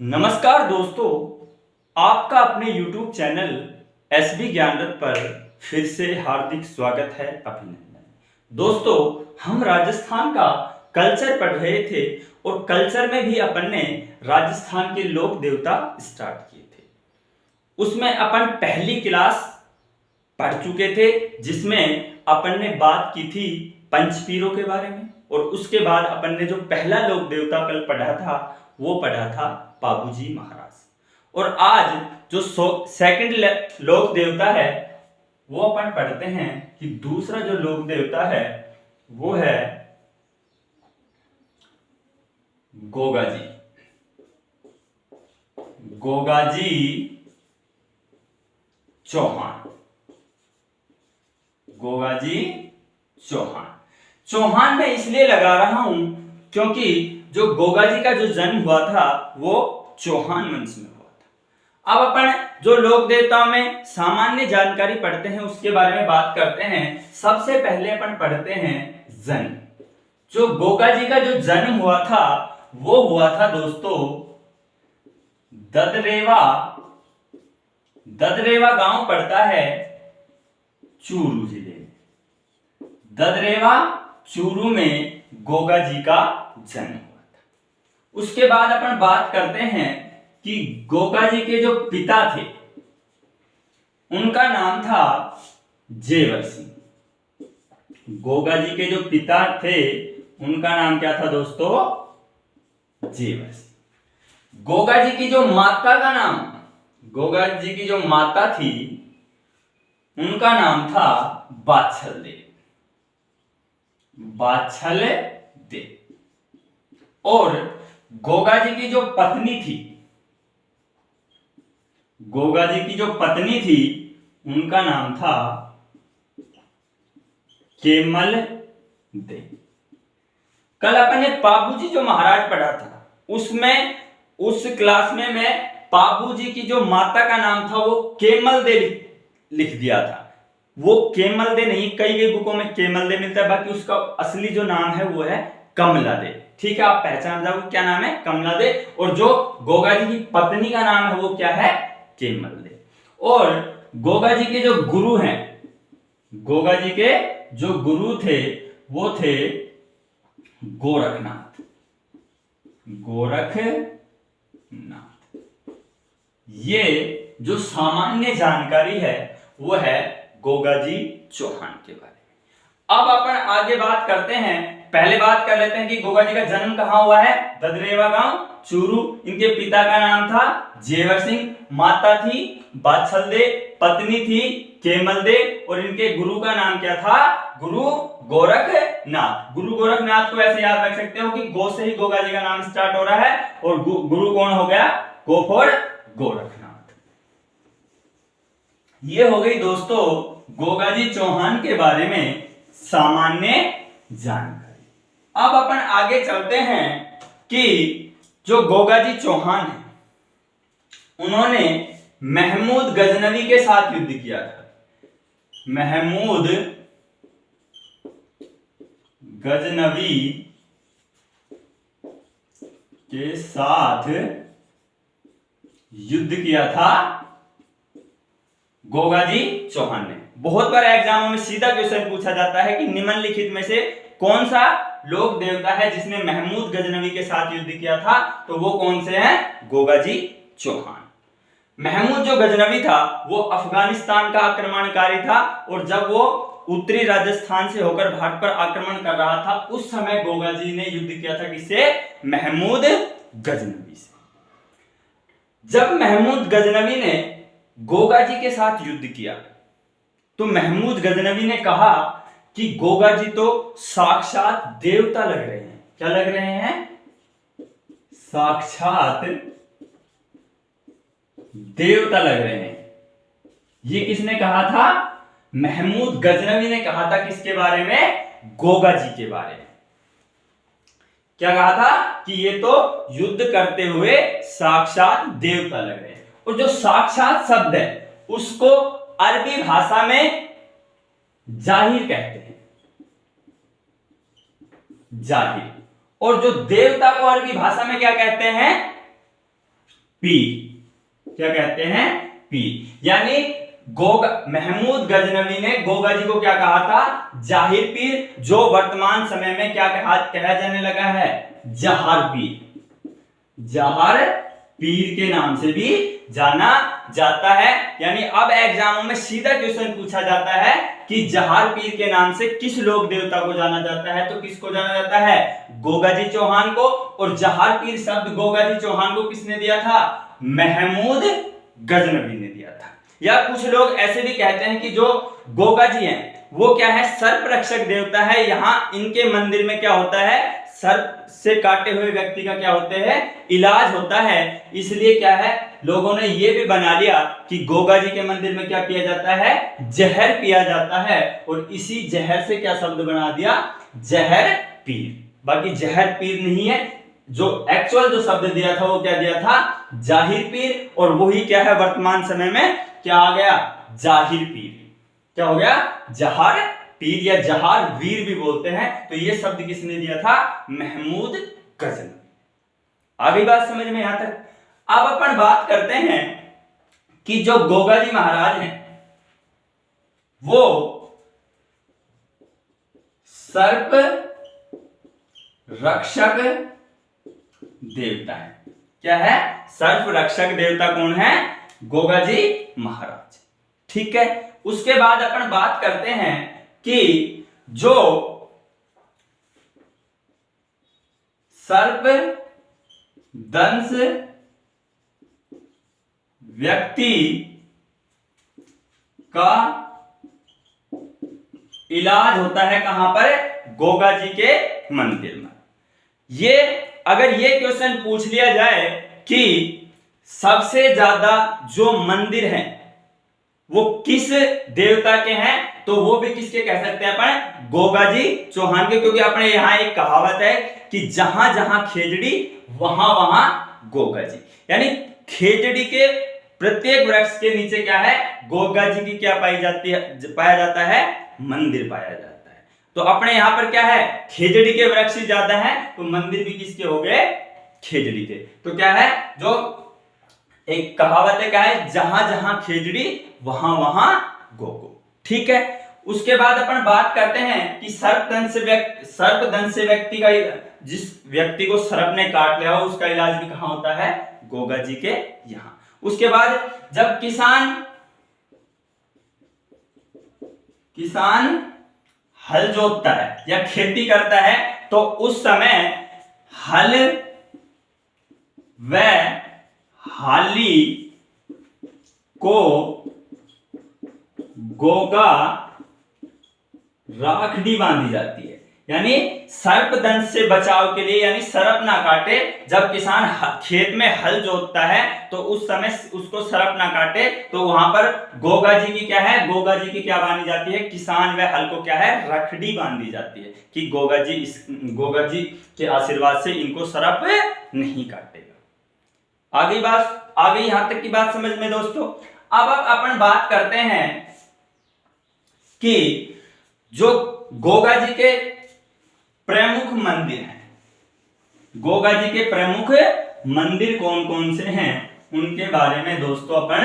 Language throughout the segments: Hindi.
नमस्कार दोस्तों, आपका अपने YouTube चैनल SB ज्ञानरथ पर फिर से हार्दिक स्वागत है, अभिनंदन। दोस्तों, हम राजस्थान का कल्चर पढ़ रहे थे और कल्चर में भी अपन ने राजस्थान के लोक देवता स्टार्ट किए थे। उसमें अपन पहली क्लास पढ़ चुके थे जिसमें अपन ने बात की थी पंचपीरों के बारे में, और उसके बाद अपन ने जो पहला लोक देवता कल पढ़ा था वो पढ़ा था पाबूजी महाराज। और आज जो सेकंड लोक देवता है वो अपन पढ़ते हैं कि दूसरा जो लोक देवता है वो है गोगाजी। गोगाजी चौहान। गोगाजी चौहान। चौहान मैं इसलिए लगा रहा हूं क्योंकि जो गोगाजी का जो जन्म हुआ था वो चौहान वंश में हुआ था। अब अपन जो लोक देवताओं में सामान्य जानकारी पढ़ते हैं उसके बारे में बात करते हैं। सबसे पहले अपन पढ़ते हैं जन्म। जो गोगाजी का जो जन्म हुआ था वो हुआ था दोस्तों ददरेवा। ददरेवा गांव पड़ता है चूरू जिले में। ददरेवा चूरू में गोगाजी का जन्म हुआ था। उसके बाद अपन बात करते हैं कि गोगाजी के जो पिता थे उनका नाम था जेवर सिंह। गोगाजी के जो पिता थे उनका नाम क्या था दोस्तों? जेवर सिंह। गोगाजी की जो माता का नाम, गोगाजी की जो माता थी उनका नाम था बाछल देव। बाछल देव। और गोगाजी की जो पत्नी थी, गोगाजी की जो पत्नी थी उनका नाम था केमल देव। कल अपन ने पाबूजी जो महाराज पढ़ा था उसमें उस क्लास में मैं पाबूजी की जो माता का नाम था वो केमल दे लिख दिया था। वो केमल दे नहीं, कई बुकों में केमल दे मिलता है, बाकी उसका असली जो नाम है वो है कमला दे। ठीक है, आप पहचान जाओ क्या नाम है, कमला दे। और जो गोगाजी की पत्नी का नाम है वो क्या है? केमल दे। और गोगाजी के जो गुरु हैं, गोगाजी के जो गुरु थे वो थे गोरखनाथ। गोरखनाथ। ये जो सामान्य जानकारी है वो है गोगाजी चौहान के बारे में। अब अपन आगे बात करते हैं। पहले बात कर लेते हैं कि गोगाजी का जन्म कहां हुआ है? ददरेवा गांव चूरू। इनके पिता का नाम था जेवर सिंह, माता थी बाछल दे, पत्नी थी केमल दे, और इनके गुरु का नाम क्या था? गुरु गोरखनाथ। गुरु गोरखनाथ को ऐसे याद रख सकते हो कि गो से ही गोगाजी का नाम स्टार्ट हो रहा है, और गुरु कौन हो गया? Go for Gorakhnath. ये हो गई दोस्तों गोगाजी चौहान के बारे में सामान्य जानकारी। अब अपन आगे चलते हैं कि जो गोगाजी चौहान है उन्होंने महमूद गजनवी के साथ युद्ध किया था। महमूद गजनवी के साथ युद्ध किया था गोगाजी चौहान ने। बहुत बार एग्जामों में सीधा क्वेश्चन पूछा जाता है कि निम्नलिखित में से कौन सा लोक देवता है जिसने महमूद गजनवी के साथ युद्ध किया था? तो वो कौन से हैं? गोगाजी चौहान। महमूद जो गजनवी था वो अफगानिस्तान का आक्रमणकारी था, और जब वो उत्तरी राजस्थान से होकर भारत पर आक्रमण कर रहा था उस समय गोगाजी ने युद्ध किया था किससे? महमूद गजनवी से। जब महमूद गजनवी ने गोगाजी के साथ युद्ध किया तो महमूद गजनवी ने कहा कि गोगाजी तो साक्षात देवता लग रहे हैं। क्या लग रहे हैं? साक्षात देवता लग रहे हैं। ये किसने कहा था? महमूद गजनवी ने कहा था। किसके बारे में? गोगाजी के बारे में। क्या कहा था? कि ये तो युद्ध करते हुए साक्षात देवता लग रहे हैं। और जो साक्षात शब्द है उसको अरबी भाषा में जाहिर कहते हैं। जाहिर। और जो देवता को अरबी भाषा में क्या कहते हैं? पीर, क्या कहते हैं, पीर। यानी महमूद गजनवी ने गोगा जी को क्या कहा था, जाहिर पीर, जो वर्तमान समय में क्या कहा जाने लगा है, जहार पीर, जहार पीर के नाम से भी जाना जाता है। यानी अब एग्जामों में सीधा क्वेश्चन पूछा जाता है कि जहार पीर के नाम से किस लोक देवता को जाना जाता है, तो किसको जाना जाता है, गोगा जी चौहान को। और जहार पीर शब्द गोगा जी चौहान को किसने दिया था, महमूद गजनवी ने दिया था। या कुछ लोग ऐसे भी कहते हैं कि जो गोगा जी हैं वो क्या है, सर्प रक्षक देवता है। यहाँ इनके मंदिर में क्या होता है, सर्प से काटे हुए व्यक्ति का क्या होते हैं, इलाज होता है। इसलिए क्या है, लोगों ने ये भी बना लिया कि गोगा जी के मंदिर में क्या पिया जाता है, जहर पिया जाता है। और इसी जहर से क्या शब्द बना दिया, जहर पीर। बाकी जहर पीर नहीं है, जो एक्चुअल जो शब्द दिया था वो क्या दिया था, जाहिर पीर। और वही क्या है, वर्तमान समय में क्या आ गया, जाहिर पीर। क्या हो गया, जहार पीर या जहार वीर भी बोलते हैं। तो ये शब्द किसने दिया था, महमूद गजनवी। आगे बात समझ में यहां तक। अब अपन बात करते हैं कि जो गोगा जी महाराज हैं वो सर्प रक्षक देवता है। क्या है, सर्प रक्षक देवता कौन है, गोगा जी महाराज। ठीक है, उसके बाद अपन बात करते हैं कि जो सर्प दंश व्यक्ति का इलाज होता है कहां पर, गोगा जी के मंदिर में। ये अगर ये क्वेश्चन पूछ लिया जाए कि सबसे ज्यादा जो मंदिर हैं वो किस देवता के हैं, तो वो भी किसके कह सकते हैं अपन, गोगा जी चौहान के। क्योंकि अपने यहां एक कहावत है कि जहां जहां खेजड़ी वहां वहां गोगा जी। यानी खेजड़ी के प्रत्येक वृक्ष के नीचे क्या है, गोगा जी की क्या पाई जाती है, पाया जाता है, मंदिर पाया जाता है। तो अपने यहां पर क्या है, खेजड़ी के वृक्ष ज्यादा है, तो मंदिर भी किसके हो गए, खेजड़ी के। तो क्या है, जो एक कहावत है, क्या है, जहां जहां खेजड़ी वहां वहां गोगो। ठीक है, उसके बाद अपन बात करते हैं कि सर्पदंश से व्यक्ति का, जिस व्यक्ति को सर्प ने काट लिया हो उसका इलाज भी कहां होता है, गोगा जी के यहां। उसके बाद जब किसान हल जोतता है या खेती करता है, तो उस समय हल व हाली को गोगा राखड़ी बांधी जाती है। यानी सर्पदंश से बचाव के लिए, यानी सर्प ना काटे, जब किसान खेत में हल जोतता है तो उस समय उसको सर्प ना काटे, तो वहां पर गोगा जी की क्या है, गोगा जी की क्या बांधी जाती है, किसान व हल को क्या है, रखड़ी बांधी जाती है कि गोगा जी के आशीर्वाद से इनको सर्प नहीं काटेगा। आगे यहां तक की बात समझ में दोस्तों। अब अपन बात करते हैं कि जो गोगा जी के प्रमुख मंदिर हैं, गोगा जी के प्रमुख मंदिर कौन कौन से हैं, उनके बारे में दोस्तों अपन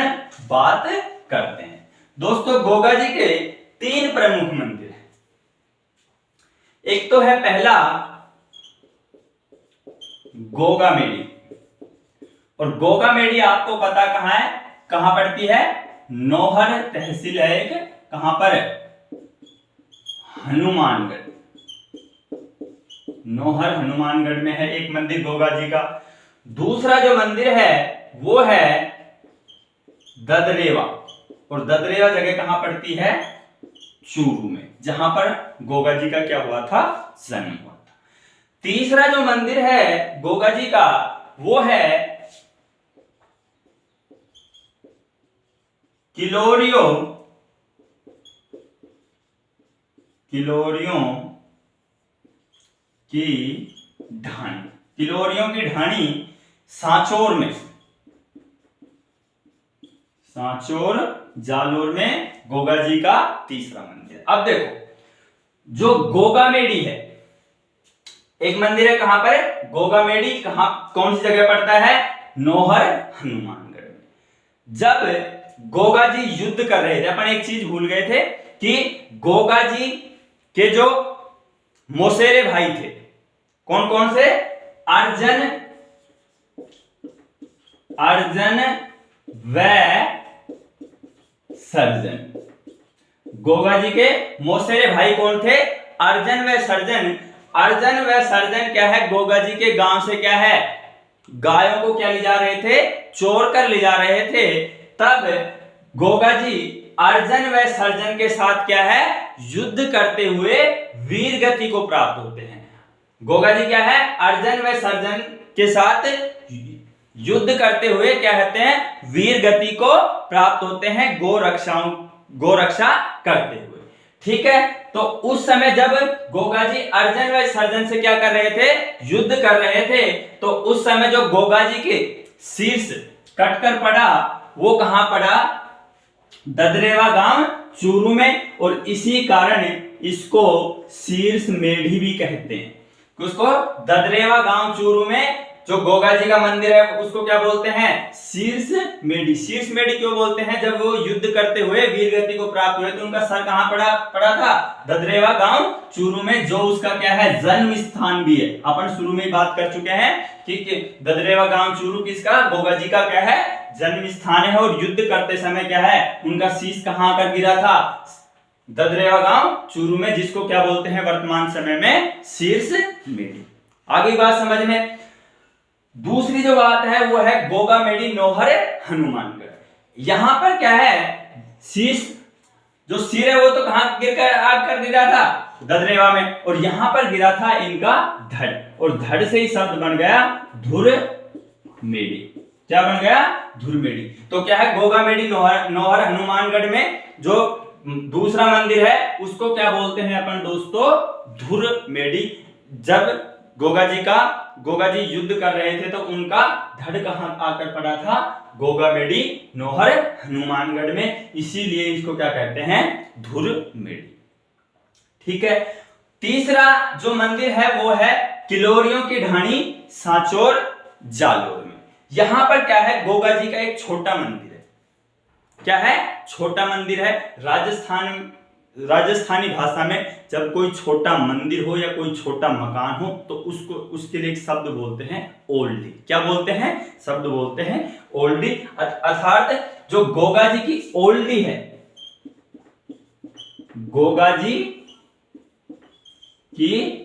बात करते हैं। दोस्तों गोगा जी के 3 प्रमुख मंदिर हैं। एक तो है पहला गोगामेडी, और गोगामेडी आपको पता कहां है, कहां पड़ती है, नौहर तहसील है एक, कहां पर, हनुमानगढ़। नौहर हनुमानगढ़ में है एक मंदिर गोगा जी का। दूसरा जो मंदिर है वो है ददरेवा, और ददरेवा जगह कहां पड़ती है, चूरू में, जहां पर गोगा जी का क्या हुआ था, जन्म हुआ था। तीसरा जो मंदिर है गोगा जी का वो है किलोरियों की ढाणी, किलोरियों की ढाणी सांचौर में, सांचौर जालोर में गोगा जी का तीसरा मंदिर। अब देखो जो गोगामेडी है, एक मंदिर है कहां पर, गोगामेडी, कहां कौन सी जगह पड़ता है, नौहर हनुमानगढ़ में। जब गोगा जी युद्ध कर रहे थे, अपन एक चीज भूल गए थे कि गोगा जी के जो मौसेरे भाई थे, कौन कौन से? अर्जन व सर्जन। गोगा जी के मौसेरे भाई कौन थे? अर्जन व सर्जन। अर्जन व सर्जन क्या है? गोगा जी के गांव से क्या है? गायों को क्या ले जा रहे थे? चोर कर ले जा रहे थे। तब गोगा जी अर्जन व सर्जन के साथ क्या है? युद्ध करते हुए वीर गति को प्राप्त होते हैं। गोगा जी क्या है? अर्जन व सर्जन के साथ युद्ध करते हुए क्या कहते हैं? वीर गति को प्राप्त होते हैं, गोरक्षा करते हुए। ठीक है, तो उस समय जब गोगा जी अर्जन व सर्जन से क्या कर रहे थे? युद्ध कर रहे थे। तो उस समय जो गोगा जी के शीर्ष कटकर पड़ा, वो कहां पड़ा? ददरेवा गांव चूरू में। और इसी कारण इसको शीर्ष मेढ़ी भी कहते हैं। उसको ददरेवा गांव चूरू में जो गोगा जी का मंदिर है उसको क्या बोलते हैं? शीर्ष मेढ़ी। शीर्ष मेढ़ी क्यों बोलते हैं? जब वो युद्ध करते हुए वीर गति को प्राप्त हुए तो उनका सर कहां पड़ा था? ददरेवा गांव चूरू में, जो उसका क्या है? जन्म स्थान भी है। अपन शुरू में बात कर चुके हैं कि ददरेवा गांव चूरू किसका? गोगा जी का क्या है? जन्म स्थान है। और युद्ध करते समय क्या है? उनका शीश कहां आकर गिरा था? ददरेवा गांव चूरू में, जिसको क्या बोलते हैं वर्तमान समय में? शीर्ष मेढ़ी। आगे बात समझ में। दूसरी जो बात है वो है गोगा मेढ़ी नौहर हनुमानगढ़। यहां पर क्या है? शीश, जो सिर है वो तो कहां गिरकर आग कर गिरा था? ददरेवा में। और यहां पर गिरा था इनका धड़, और धड़ से ही शब्द बन गया धुर मेढ़ी। क्या बन गया? धुर मेढ़ी। तो क्या है? गोगा मेढ़ी नौहर हनुमानगढ़ में जो दूसरा मंदिर है उसको क्या बोलते हैं अपन दोस्तों? धुर मेढ़ी। जब गोगा जी युद्ध कर रहे थे तो उनका धड़ कहां आकर पड़ा था? गोगा मेढ़ी नौहर हनुमानगढ़ में। इसीलिए इसको क्या कहते हैं? धुर मेढ़ी। ठीक है। तीसरा जो मंदिर है वो है किलोरियों की ढाणी सांचौर जालोर में। यहां पर क्या है? गोगा जी का एक छोटा मंदिर है। क्या है? छोटा मंदिर है। राजस्थानी भाषा में जब कोई छोटा मंदिर हो या कोई छोटा मकान हो तो उसके लिए एक शब्द बोलते हैं ओल्डी। क्या बोलते हैं? शब्द बोलते हैं ओल्डी। अर्थात जो गोगा जी की ओल्डी है, गोगा जी की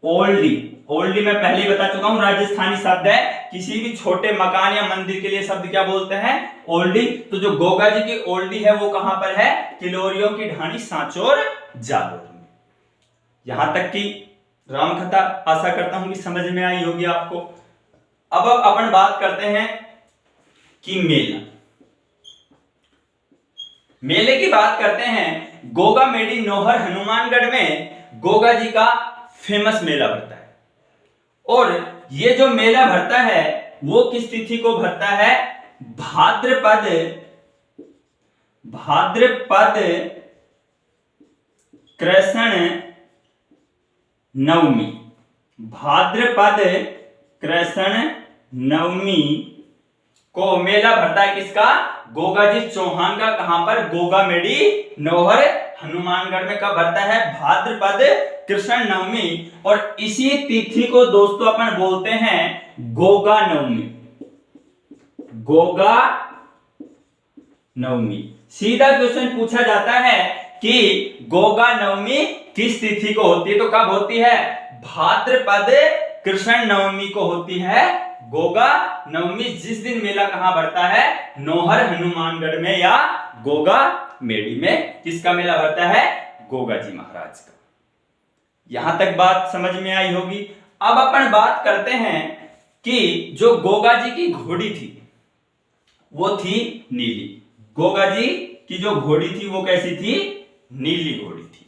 ओल्डी मैं पहले ही बता चुका हूं, राजस्थानी शब्द है। किसी भी छोटे मकान या मंदिर के लिए शब्द क्या बोलते हैं? ओल्डी। तो जो गोगा जी की ओल्डी है वो कहां पर है? किलोरियों की ढाणी सांचौर जालोर में। यहां तक की रामकथा आशा करता हूं कि समझ में आई होगी आपको। अब अपन बात करते हैं कि मेले की बात करते हैं। गोगा मेढ़ी नौहर हनुमानगढ़ में गोगा जी का फेमस मेला भरता है। और ये जो मेला भरता है वो किस तिथि को भरता है? भाद्रपद कृष्ण नवमी। भाद्रपद कृष्ण नवमी को मेला भरता है। किसका? गोगा जी चौहान का। कहां पर? गोगा मेढ़ी नौहर हनुमानगढ़ में। कब भरता है? भाद्रपद कृष्ण नवमी। और इसी तिथि को दोस्तों अपन बोलते हैं गोगा नवमी। गोगा नवमी। सीधा क्वेश्चन पूछा जाता है कि गोगा नवमी किस तिथि को होती है? तो कब होती है? भाद्रपद कृष्ण नवमी को होती है गोगा नवमी। जिस दिन मेला कहां भरता है? नौहर हनुमानगढ़ में या गोगा मेढ़ी में। किसका मेला भरता है? गोगा जी महाराज का। यहां तक बात समझ में आई होगी। अब अपन बात करते हैं कि जो गोगा जी की घोड़ी थी वो थी नीली। गोगा जी की जो घोड़ी थी वो कैसी थी? नीली घोड़ी थी।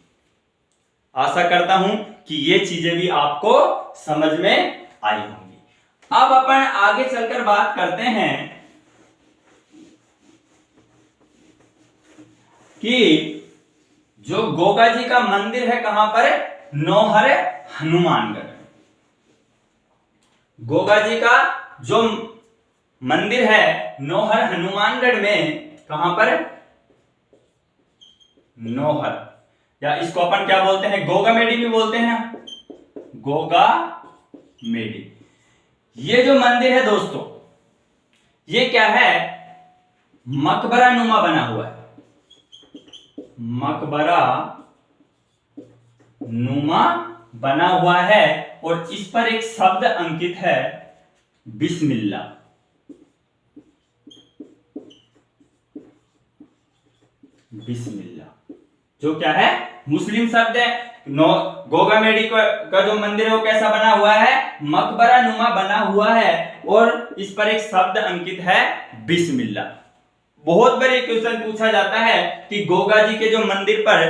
आशा करता हूं कि ये चीजें भी आपको समझ में आई होंगी। अब अपन आगे चलकर बात करते हैं कि जो गोगा जी का मंदिर है कहां पर? नौहर हनुमानगढ़। गोगा जी का जो मंदिर है नौहर हनुमानगढ़ में, कहां पर? नौहर, या इसको अपन क्या बोलते हैं, गोगामेडी भी बोलते हैं ना, गोगामेडी। ये जो मंदिर है दोस्तों, ये क्या है? मकबरा नुमा बना हुआ है, मकबरा नुमा बना हुआ है, और इस पर एक शब्द अंकित है, बिस्मिल्लाह। बिस्मिल्लाह जो क्या है? मुस्लिम शब्द है। गोगामेडी का जो मंदिर है वो कैसा बना हुआ है? मकबरा नुमा बना हुआ है, और इस पर एक शब्द अंकित है, बिस्मिल्लाह। बहुत बार ये क्वेश्चन पूछा जाता है कि गोगा जी के जो मंदिर पर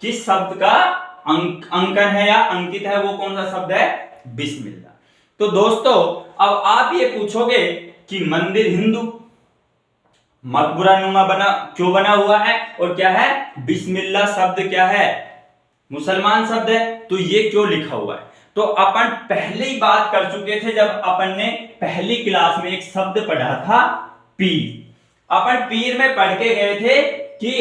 किस शब्द का अंकन है या अंकित है, वो कौन सा शब्द है? बिस्मिल्लाह। तो दोस्तों अब आप ये पूछोगे कि मंदिर हिंदू मकबरा नुमा क्यों बना हुआ है, और क्या है? बिस्मिल्लाह शब्द क्या है? मुसलमान शब्द है, तो ये क्यों लिखा हुआ है? तो अपन पहले ही बात कर चुके थे जब अपन ने पहली क्लास में एक शब्द पढ़ा था, पीर। अपन पीर में पढ़ के गए थे कि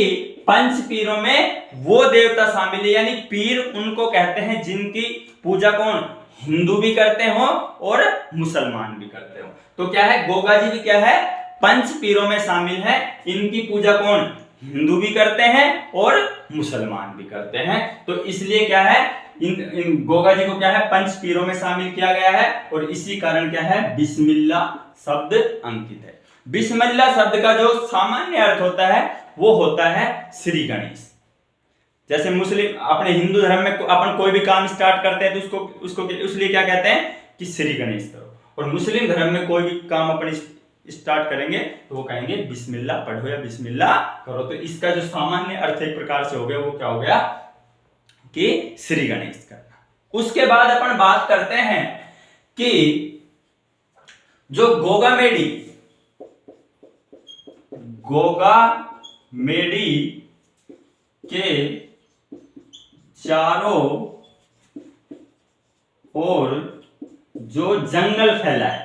पंच पीरों में वो देवता शामिल है, यानी पीर उनको कहते हैं जिनकी पूजा कौन? हिंदू भी करते हो और मुसलमान भी करते हो। तो क्या है? गोगा जी भी क्या है? पंच पीरों में शामिल है। इनकी पूजा कौन? हिंदू भी करते हैं और मुसलमान भी करते हैं। तो इसलिए क्या है, इन गोगा जी को क्या है? पंच पीरों में शामिल किया गया है, और इसी कारण क्या है? बिस्मिल्लाह शब्द अंकित है। बिस्मिल्लाह शब्द का जो सामान्य अर्थ होता है वो होता है श्री गणेश। जैसे मुस्लिम अपने हिंदू धर्म में अपन कोई भी काम स्टार्ट करते हैं तो उसको इसलिए क्या कहते हैं कि श्री गणेश करो, और मुस्लिम धर्म में कोई भी काम अपन स्टार्ट करेंगे तो वो कहेंगे बिस्मिल्लाह पढ़ो या बिस्मिल्लाह करो। तो इसका जो सामान्य अर्थ एक प्रकार से हो गया, वो क्या हो गया कि श्री गणेश करना। उसके बाद अपन बात करते हैं कि जो गोगामेडी के चारों ओर जो जंगल फैला है,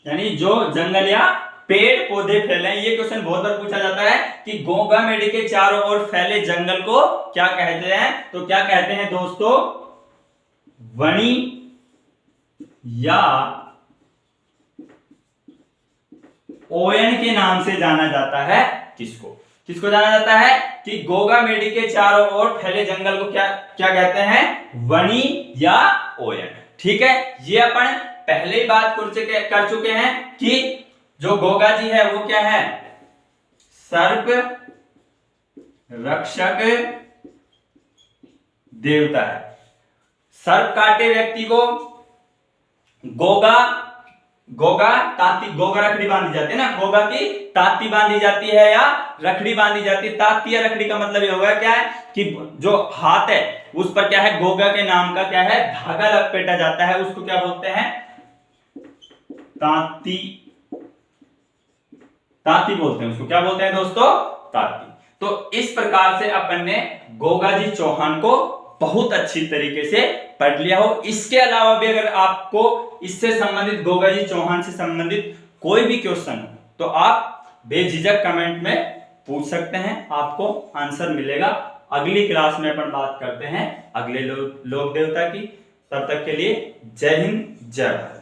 यानी जो जंगल या पेड़ पौधे फैले हैं, ये क्वेश्चन बहुत बार पूछा जाता है कि गोगामेडी के चारों ओर फैले जंगल को क्या कहते हैं? तो क्या कहते हैं दोस्तों? वनी या ओयन के नाम से जाना जाता है। किसको जाना जाता है? कि गोगामेडी के चारों ओर फैले जंगल को क्या कहते हैं? वनी या ओयन। ठीक है, ये अपन पहले ही बात कर चुके हैं कि जो गोगा जी है वो क्या है? सर्प रक्षक देवता है। सर्प काटे व्यक्ति को गोगा रखड़ी बांधी जाती है ना, गोगा की ताती बांधी जाती है या रखड़ी बांधी जाती है। ताती या रखड़ी का मतलब ये होगा क्या है कि जो हाथ है उस पर क्या है? गोगा के नाम का क्या है? धागा लपेटा जाता है, उसको क्या बोलते हैं? ताती बोलते हैं। उसको क्या बोलते हैं दोस्तों? ताती। तो इस प्रकार से अपन ने गोगा जी चौहान को बहुत अच्छी तरीके से पढ़ लिया हो। इसके अलावा भी अगर आपको इससे संबंधित, गोगा जी चौहान से संबंधित कोई भी क्वेश्चन हो तो आप बेझिझक कमेंट में पूछ सकते हैं, आपको आंसर मिलेगा। अगली क्लास में अपन बात करते हैं अगले लोक देवता की। तब तक के लिए जय हिंद, जय भारत।